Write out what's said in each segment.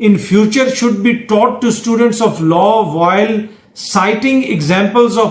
in future should be taught to students of law while citing examples of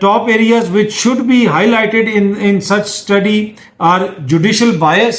top areas which should be highlighted in such study are judicial bias,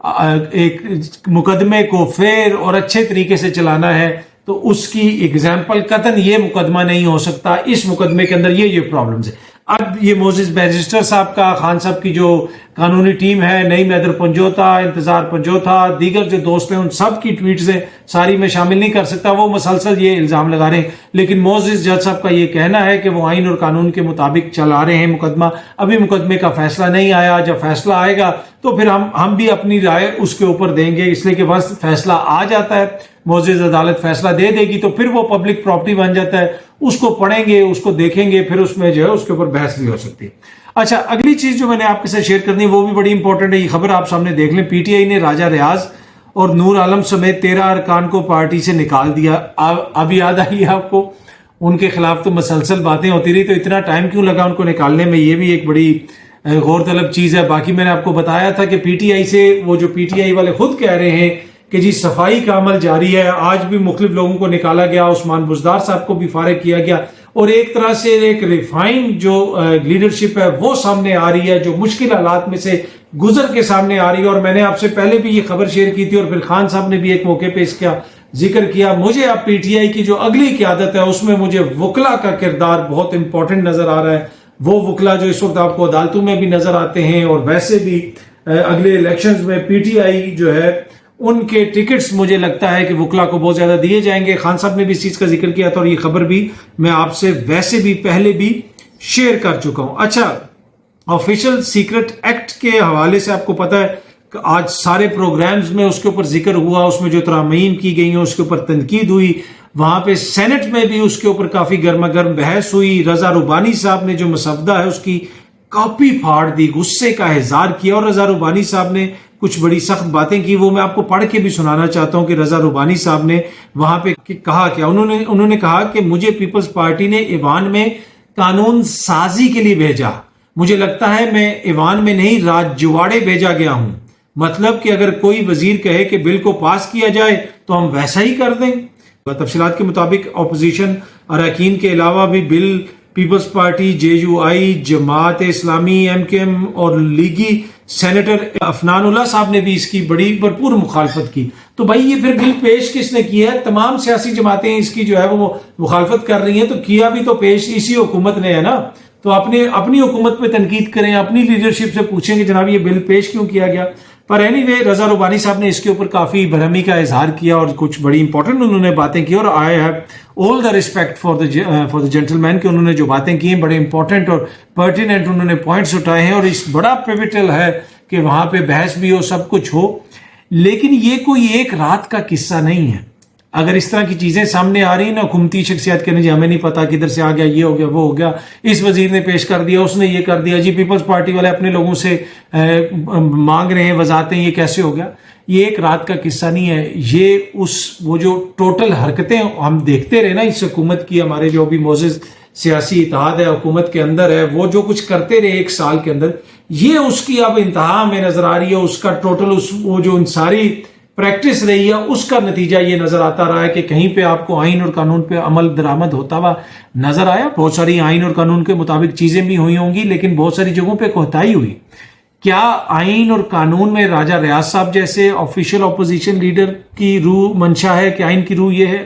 ایک مقدمے کو فیر اور اچھے طریقے سے چلانا ہے تو اس کی ایگزامپل قطعاً یہ مقدمہ نہیں ہو سکتا. اس مقدمے کے اندر یہ پرابلمز ہے. اب یہ موزز بیرسٹر صاحب کا، خان صاحب کی جو قانونی ٹیم ہے، نعیم حیدر پنجوتا، انتظار پنجوتا، دیگر جو دوست ہیں، ان سب کی ٹویٹس ہیں، ساری میں شامل نہیں کر سکتا. وہ مسلسل یہ الزام لگا رہے ہیں، لیکن موزز جج صاحب کا یہ کہنا ہے کہ وہ آئین اور قانون کے مطابق چلا رہے ہیں مقدمہ. ابھی مقدمے کا فیصلہ نہیں آیا. جب فیصلہ آئے گا تو پھر ہم بھی اپنی رائے اس کے اوپر دیں گے، اس لیے کہ بس فیصلہ آ جاتا ہے، معزز عدالت فیصلہ دے دے گی تو پھر وہ پبلک پراپرٹی بن جاتا ہے. اس کو پڑھیں گے، اس کو دیکھیں گے، پھر اس میں جو ہے اس کے اوپر بحث بھی ہو سکتی ہے. اچھا، اگلی چیز جو میں نے آپ کے ساتھ شیئر کرنی ہے وہ بھی بڑی امپورٹنٹ ہے. یہ خبر آپ سامنے دیکھ لیں. پی ٹی آئی نے راجہ ریاض اور نور عالم سمیت 13 ارکان کو پارٹی سے نکال دیا. اب یاد آئی آپ کو، ان کے خلاف تو مسلسل باتیں ہوتی رہی، تو اتنا ٹائم کیوں لگا ان کو نکالنے میں؟ یہ بھی ایک بڑی غور طلب چیز ہے. باقی میں نے آپ کو بتایا تھا کہ پی ٹی آئی سے وہ جو پی ٹی آئی والے خود کہہ رہے ہیں کہ جی صفائی کا عمل جاری ہے. آج بھی مختلف لوگوں کو نکالا گیا، عثمان بزدار صاحب کو بھی فارغ کیا گیا، اور ایک طرح سے ایک ریفائنڈ جو لیڈرشپ ہے وہ سامنے آ رہی ہے، جو مشکل حالات میں سے گزر کے سامنے آ رہی ہے. اور میں نے آپ سے پہلے بھی یہ خبر شیئر کی تھی، اور پھر خان صاحب نے بھی ایک موقع پہ اس کا ذکر کیا. مجھے اب پی ٹی آئی کی جو اگلی قیادت ہے اس میں مجھے وکلا کا کردار بہت امپورٹنٹ نظر آ رہا ہے. وہ وکلا جو اس وقت آپ کو عدالتوں میں بھی نظر آتے ہیں، اور ویسے بھی اگلے الیکشنز میں پی ٹی آئی جو ہے ان کے ٹکٹس مجھے لگتا ہے کہ وکلا کو بہت زیادہ دیے جائیں گے. خان صاحب نے بھی اس چیز کا ذکر کیا تھا، اور یہ خبر بھی میں آپ سے ویسے بھی پہلے بھی شیئر کر چکا ہوں. اچھا، آفیشل سیکرٹ ایکٹ کے حوالے سے آپ کو پتا ہے کہ آج سارے پروگرامز میں اس کے اوپر ذکر ہوا، اس میں جو ترامیم کی گئی ہیں اس کے اوپر تنقید ہوئی. وہاں پہ سینٹ میں بھی اس کے اوپر کافی گرما گرم بحث ہوئی. رضا ربانی صاحب نے جو مسودہ ہے اس کی کاپی پھاڑ دی، غصے کا اظہار کیا، اور رضا ربانی صاحب نے کچھ بڑی سخت باتیں کی. وہ میں آپ کو پڑھ کے بھی سنانا چاہتا ہوں کہ رضا ربانی صاحب نے وہاں پہ کہا کیا. انہوں نے کہا کہ مجھے پیپلز پارٹی نے ایوان میں قانون سازی کے لیے بھیجا. مجھے لگتا ہے میں ایوان میں نہیں، راجواڑے بھیجا گیا ہوں. مطلب کہ اگر کوئی وزیر کہے کہ بل کو پاس کیا جائے تو ہم ویسا ہی کر دیں. تفصیلات کے مطابق اپوزیشن اراکین کے علاوہ بھی بل Peoples party, J you I, Jamaat Islami, M Q M اور لیگی سینیٹر افنان اللہ صاحب نے بھی اس کی بڑی بھرپور مخالفت کی. تو بھائی یہ پھر بل پیش کس نے کیا ہے؟ تمام سیاسی جماعتیں اس کی جو ہے وہ مخالفت کر رہی ہیں، تو کیا بھی تو پیش اسی حکومت نے ہے نا. تو اپنی حکومت پہ تنقید کریں، اپنی لیڈرشپ سے پوچھیں کہ جناب یہ بل پیش کیوں کیا گیا. پر اینی وے رضا ربانی صاحب نے اس کے اوپر کافی برہمی کا اظہار کیا اور کچھ بڑی امپورٹنٹ انہوں نے باتیں کی. اور I have all the respect for the gentleman کہ انہوں نے جو باتیں کی ہیں بڑے امپورٹنٹ اور پرٹیننٹ انہوں نے پوائنٹس اٹھائے ہیں. اور اس بڑا پیوٹل ہے کہ وہاں پہ بحث بھی ہو، سب کچھ ہو. لیکن یہ کوئی ایک رات کا قصہ نہیں ہے. اگر اس طرح کی چیزیں سامنے آ رہی ہیں نا، حکومتی شخصیات کہنے جی ہمیں نہیں پتا کدھر سے آ گیا، یہ ہو گیا، وہ ہو گیا، اس وزیر نے پیش کر دیا، اس نے یہ کر دیا، جی پیپلز پارٹی والے اپنے لوگوں سے مانگ رہے ہیں وضاحتیں، یہ کیسے ہو گیا. یہ ایک رات کا قصہ نہیں ہے. یہ وہ جو ٹوٹل حرکتیں ہم دیکھتے رہے نا اس حکومت کی، ہمارے جو بھی معزز سیاسی اتحاد ہے حکومت کے اندر ہے، وہ جو کچھ کرتے رہے ایک سال کے اندر، یہ اس کی اب انتہا میں نظر آ رہی ہے. اس کا ٹوٹل وہ جو ساری پریکٹس رہی ہے اس کا نتیجہ یہ نظر آتا رہا ہے کہ کہیں پہ آپ کو آئین اور قانون پہ عمل درآمد ہوتا ہوا نظر آیا. بہت ساری آئین اور قانون کے مطابق چیزیں بھی ہوئی ہوں گی، لیکن بہت ساری جگہوں پہ کوتاہی ہوئی. کیا آئین اور قانون میں راجہ ریاض صاحب جیسے آفیشیل اپوزیشن لیڈر کی روح منشا ہے کہ آئین کی روح یہ ہے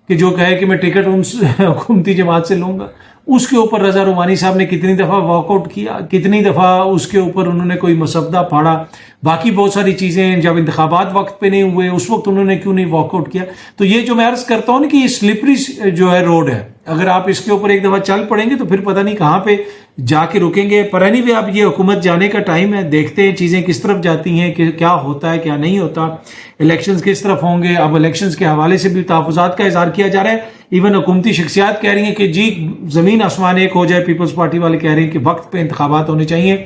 کہ جو کہے کہ میں ٹکٹ ان حکومتی جماعت سے لوں گا؟ اس کے اوپر رضا ربانی صاحب نے کتنی دفعہ واک آؤٹ کیا، کتنی دفعہ اس کے اوپر انہوں نے کوئی مسودہ پھاڑا. باقی بہت ساری چیزیں جب انتخابات وقت پہ نہیں ہوئے اس وقت انہوں نے کیوں نہیں واک آؤٹ کیا. تو یہ جو میں عرض کرتا ہوں نا کہ یہ سلپری جو ہے روڈ ہے، اگر آپ اس کے اوپر ایک دفعہ چل پڑیں گے تو پھر پتہ نہیں کہاں پہ جا کے رکیں گے. پر اینی وے اب یہ حکومت جانے کا ٹائم ہے، دیکھتے ہیں چیزیں کس طرف جاتی ہیں، کہ کیا ہوتا ہے کیا نہیں ہوتا، الیکشنز کس طرف ہوں گے. اب الیکشنز کے حوالے سے بھی تحفظات کا اظہار کیا جا رہا ہے. ایون حکومتی شخصیات کہہ رہی ہیں کہ جی زمین آسمان ایک ہو جائے. پیپلز پارٹی والے کہہ رہے ہیں کہ وقت پہ انتخابات ہونے چاہیے.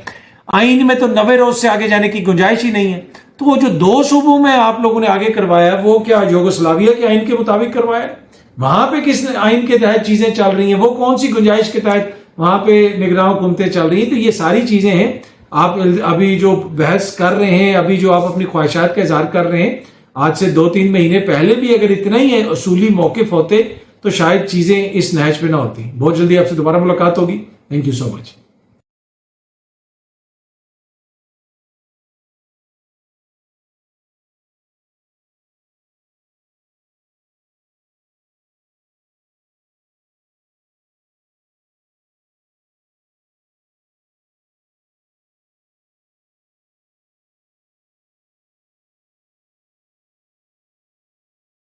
آئین میں تو 90 روز سے آگے جانے کی گنجائش ہی نہیں ہے. تو وہ جو 2 صوبوں میں آپ لوگوں نے آگے کروایا ہے وہ کیا یوگوسلاویا کے آئین کے مطابق کروایا ہے؟ وہاں پہ کس آئین کے تحت چیزیں چل رہی ہیں؟ وہ کون سی گنجائش کے تحت وہاں پہ نگراں حکومتیں چل رہی ہیں؟ تو یہ ساری چیزیں ہیں. آپ ابھی جو بحث کر رہے ہیں، ابھی جو آپ اپنی خواہشات کا اظہار کر رہے ہیں، آج سے 2-3 مہینے پہلے بھی اگر اتنا ہی اصولی موقف ہوتے تو شاید چیزیں اس نہج پہ نہ ہوتی. بہت جلدی آپ سے دوبارہ ملاقات ہوگی. Thank you so much.